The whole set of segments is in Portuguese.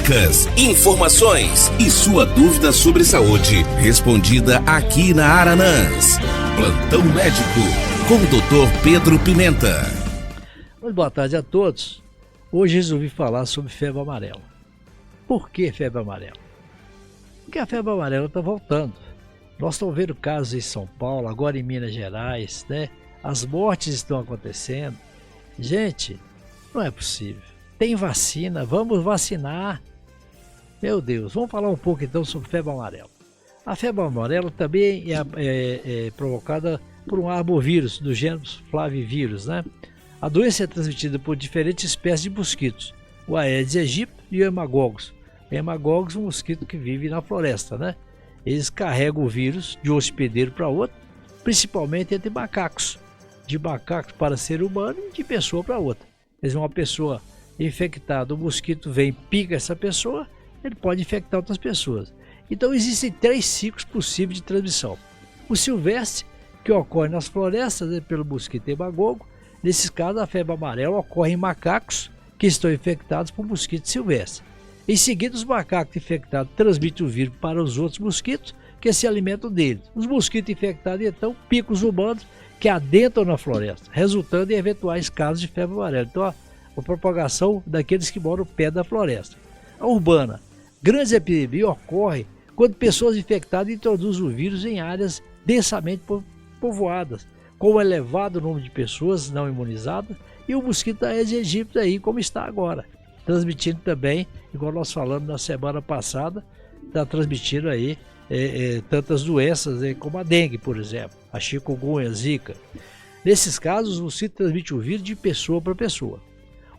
Dicas, informações e sua dúvida sobre saúde respondida aqui na Aranãs. Plantão Médico com o Dr. Pedro Pimenta. Muito boa tarde a todos. Hoje resolvi falar sobre febre amarela. Por que febre amarela? Porque a febre amarela está voltando. Nós estamos vendo casos em São Paulo, agora em Minas Gerais, né? As mortes estão acontecendo. Gente, não é possível. Tem vacina, vamos vacinar. Meu Deus, vamos falar um pouco então sobre febre amarela. A febre amarela também é provocada por um arbovírus do gênero flavivírus, né? A doença é transmitida por diferentes espécies de mosquitos, o Aedes aegypti e o hemagogos. O hemagogos é um mosquito que vive na floresta, né? Eles carregam o vírus de um hospedeiro para outro, principalmente entre macacos. De macacos para ser humano e de pessoa para outra. Uma pessoa infectada, o mosquito vem, pica essa pessoa, ele pode infectar outras pessoas. Então existem 3 ciclos possíveis de transmissão. O silvestre, que ocorre nas florestas, né, pelo mosquito hemagogo. Nesses casos, a febre amarela ocorre em macacos que estão infectados por mosquito silvestre. Em seguida, os macacos infectados transmitem o vírus para os outros mosquitos que se alimentam deles. Os mosquitos infectados, então, picam os humanos que adentram na floresta, resultando em eventuais casos de febre amarela. Então, a propagação daqueles que moram perto da floresta. A urbana. Grandes epidemias ocorrem quando pessoas infectadas introduzem o vírus em áreas densamente povoadas, com um elevado número de pessoas não imunizadas e o mosquito Aedes aegypti aí, como está agora. Transmitindo também, igual nós falamos na semana passada, está transmitindo aí tantas doenças como a dengue, por exemplo, a chikungunya, a zika. Nesses casos, o mosquito transmite o vírus de pessoa para pessoa.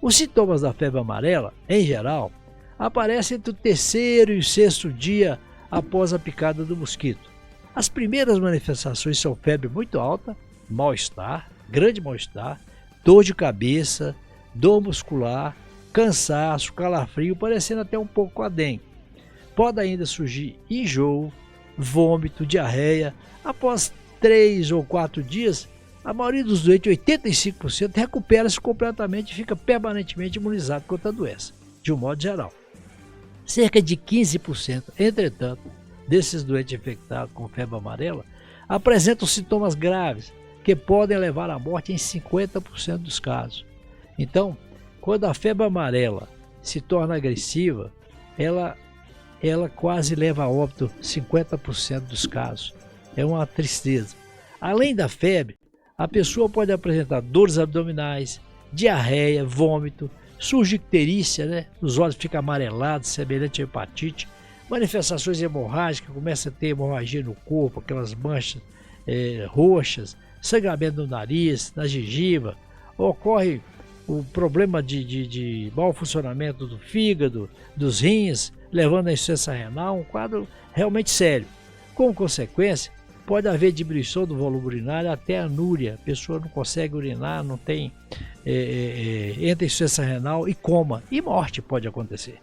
Os sintomas da febre amarela, em geral, aparecem entre o 3º e o 6º dia após a picada do mosquito. As primeiras manifestações são febre muito alta, mal-estar, grande mal-estar, dor de cabeça, dor muscular, cansaço, calafrio, parecendo até um pouco com a dengue. Pode ainda surgir enjoo, vômito, diarreia. Após 3 ou 4 dias, a maioria dos doentes, 85%, recupera-se completamente e fica permanentemente imunizado contra a doença, de um modo geral. Cerca de 15%, entretanto, desses doentes infectados com febre amarela apresentam sintomas graves que podem levar à morte em 50% dos casos. Então, quando a febre amarela se torna agressiva, ela quase leva a óbito 50% dos casos. É uma tristeza. Além da febre, a pessoa pode apresentar dores abdominais, diarreia, vômito, surge icterícia, né? Os olhos ficam amarelados, semelhante a hepatite, manifestações hemorrágicas, começa a ter hemorragia no corpo, aquelas manchas roxas, sangramento no nariz, na gengiva, ocorre o problema de mau funcionamento do fígado, dos rins, levando à insuficiência renal, um quadro realmente sério. Como consequência, pode haver diminuição do volume urinário até anúria, a pessoa não consegue urinar, não tem, entra em insuficiência renal e coma, e morte pode acontecer,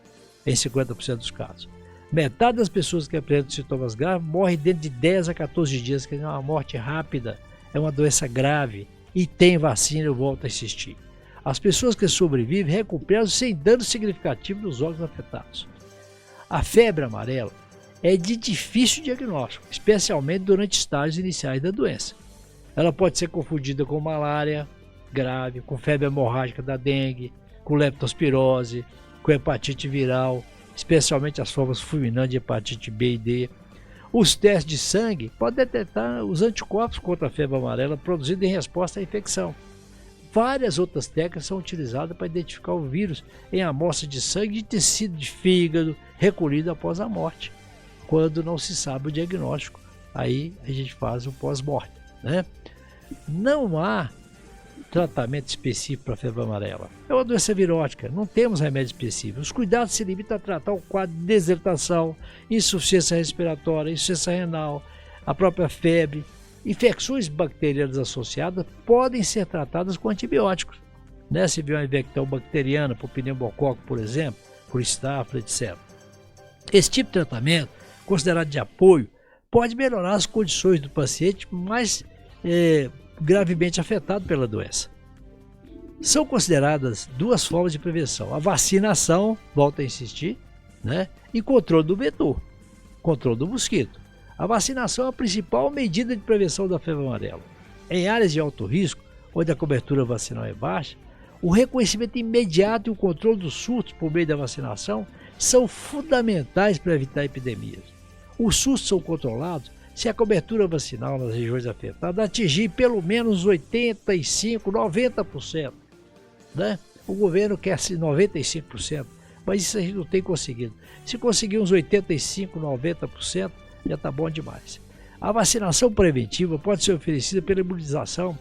em 50% dos casos. Metade das pessoas que apresentam sintomas graves morrem dentro de 10 a 14 dias, que é uma morte rápida, é uma doença grave e tem vacina, eu volto a insistir. As pessoas que sobrevivem recuperam sem dano significativo nos órgãos afetados. A febre amarela é de difícil diagnóstico, especialmente durante estágios iniciais da doença. Ela pode ser confundida com malária grave, com febre hemorrágica da dengue, com leptospirose, com hepatite viral, especialmente as formas fulminantes de hepatite B e D. Os testes de sangue podem detectar os anticorpos contra a febre amarela produzidos em resposta à infecção. Várias outras técnicas são utilizadas para identificar o vírus em amostras de sangue de tecido de fígado recolhido após a morte. Quando não se sabe o diagnóstico, aí a gente faz o pós-morte, né? Não há tratamento específico para a febre amarela. É uma doença virótica, não temos remédio específico. Os cuidados se limitam a tratar o quadro de desidratação, insuficiência respiratória, insuficiência renal, a própria febre. Infecções bacterianas associadas podem ser tratadas com antibióticos, né? Se vier uma infecção bacteriana, por pneumococo, por exemplo, por estáfila, etc. Esse tipo de tratamento, considerado de apoio, pode melhorar as condições do paciente mais gravemente afetado pela doença. São consideradas duas formas de prevenção: a vacinação, volto a insistir, né? E controle do vetor, controle do mosquito. A vacinação é a principal medida de prevenção da febre amarela. Em áreas de alto risco, onde a cobertura vacinal é baixa, o reconhecimento imediato e o controle dos surtos por meio da vacinação são fundamentais para evitar epidemias. Os surtos são controlados se a cobertura vacinal nas regiões afetadas atingir pelo menos 85%, 90%. Né? O governo quer 95%, mas isso a gente não tem conseguido. Se conseguir uns 85%, 90%, já está bom demais. A vacinação preventiva pode ser oferecida pela imunização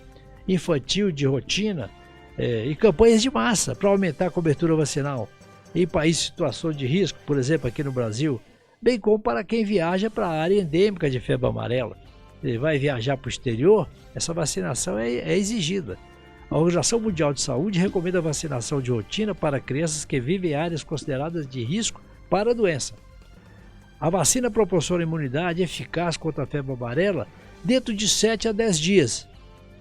infantil de rotina e campanhas de massa para aumentar a cobertura vacinal em países em situação de risco, por exemplo aqui no Brasil, bem como para quem viaja para a área endêmica de febre amarela. Ele vai viajar para o exterior, essa vacinação é exigida. A Organização Mundial de Saúde recomenda a vacinação de rotina para crianças que vivem em áreas consideradas de risco para a doença. A vacina proporciona imunidade eficaz contra a febre amarela dentro de 7 a 10 dias,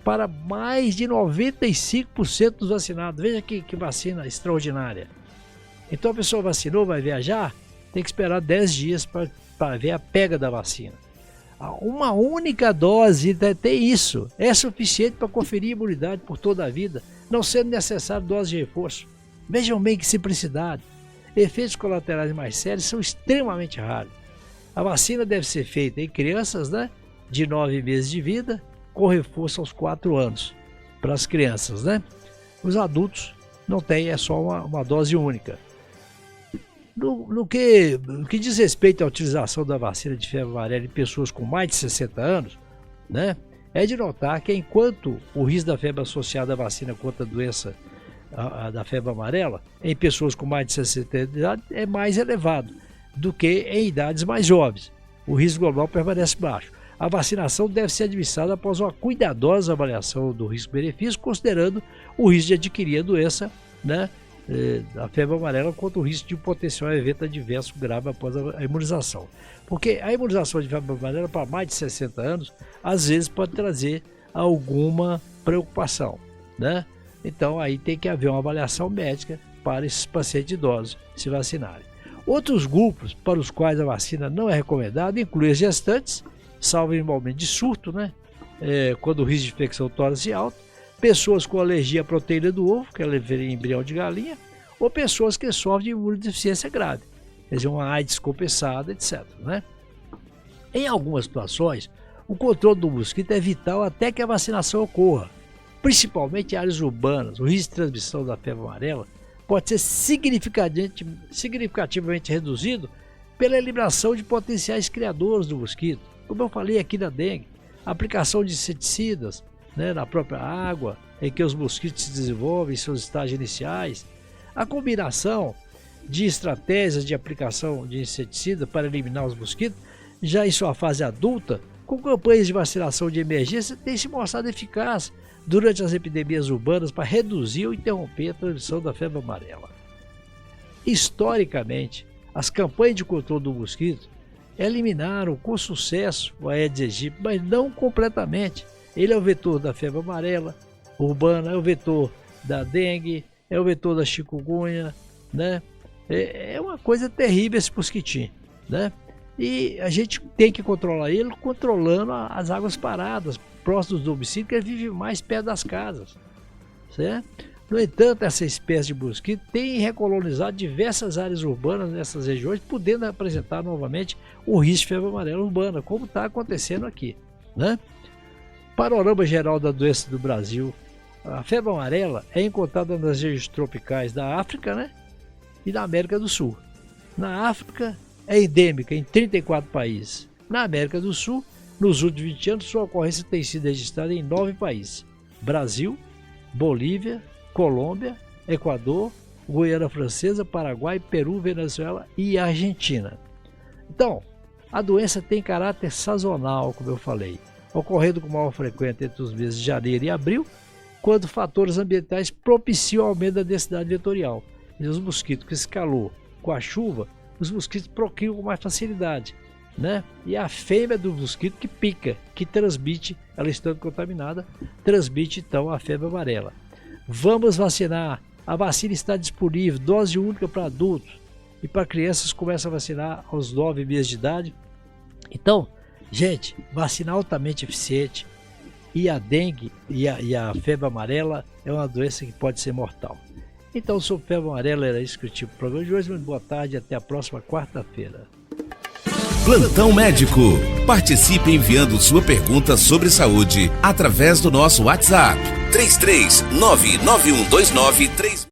para mais de 95% dos vacinados. Veja que vacina extraordinária. Então a pessoa vacinou, vai viajar, tem que esperar 10 dias para ver a pega da vacina. Uma única dose, tem isso, é suficiente para conferir a imunidade por toda a vida, não sendo necessário dose de reforço. Vejam bem que simplicidade. Efeitos colaterais mais sérios são extremamente raros. A vacina deve ser feita em crianças, né, de 9 meses de vida, com reforço aos 4 anos, para as crianças, né? Os adultos não têm, é só uma dose única. No que diz respeito à utilização da vacina de febre amarela em pessoas com mais de 60 anos, né, é de notar que enquanto o risco da febre associada à vacina contra a doença da febre amarela em pessoas com mais de 60 anos de idade é mais elevado do que em idades mais jovens, o risco global permanece baixo. A vacinação deve ser administrada após uma cuidadosa avaliação do risco-benefício, considerando o risco de adquirir a doença, né, a febre amarela, contra o risco de um potencial evento adverso grave após a imunização. Porque a imunização de febre amarela para mais de 60 anos, às vezes pode trazer alguma preocupação, né? Então aí tem que haver uma avaliação médica para esses pacientes idosos se vacinarem. Outros grupos para os quais a vacina não é recomendada incluem as gestantes, salvo em momento de surto, né? Quando o risco de infecção torna-se alto, pessoas com alergia à proteína do ovo, que é embrião de galinha, ou pessoas que sofrem de imunodeficiência grave, quer dizer, uma AIDS compensada, etc. Né? Em algumas situações, o controle do mosquito é vital até que a vacinação ocorra, principalmente em áreas urbanas. O risco de transmissão da febre amarela pode ser significativamente reduzido pela eliminação de potenciais criadores do mosquito, como eu falei aqui da dengue, a aplicação de inseticidas, né, na própria água em que os mosquitos se desenvolvem em seus estágios iniciais, a combinação de estratégias de aplicação de inseticida para eliminar os mosquitos, já em sua fase adulta, com campanhas de vacinação de emergência, tem se mostrado eficaz durante as epidemias urbanas para reduzir ou interromper a transmissão da febre amarela. Historicamente, as campanhas de controle do mosquito eliminaram com sucesso o Aedes aegypti, mas não completamente. Ele é o vetor da febre amarela urbana, é o vetor da dengue, é o vetor da chikungunya, né? É uma coisa terrível esse mosquitinho, né? E a gente tem que controlar ele controlando as águas paradas, próximos do domicílio, que ele vive mais perto das casas, certo? No entanto, essa espécie de mosquito tem recolonizado diversas áreas urbanas nessas regiões, podendo apresentar novamente o risco de febre amarela urbana, como está acontecendo aqui, né? Panorama geral da doença do Brasil. A febre amarela é encontrada nas regiões tropicais da África, né, e da América do Sul. Na África é endêmica em 34 países. Na América do Sul, nos últimos 20 anos, sua ocorrência tem sido registrada em 9 países: Brasil, Bolívia, Colômbia, Equador, Guiana Francesa, Paraguai, Peru, Venezuela e Argentina. Então, a doença tem caráter sazonal, como eu falei, ocorrendo com maior frequência entre os meses de janeiro e abril, quando fatores ambientais propiciam o aumento da densidade vetorial. E os mosquitos, com esse calor, com a chuva, os mosquitos procriam com mais facilidade, né? E a fêmea do mosquito que pica, que transmite, ela estando contaminada, transmite então a febre amarela. Vamos vacinar. A vacina está disponível, dose única para adultos, e para crianças começa a vacinar aos 9 meses de idade. Então, gente, vacina altamente eficiente, e a dengue e a febre amarela é uma doença que pode ser mortal. Então, sobre febre amarela, era isso que eu tinha para o programa de hoje. Muito boa tarde e até a próxima quarta-feira. Plantão Médico. Participe enviando sua pergunta sobre saúde através do nosso WhatsApp 3399129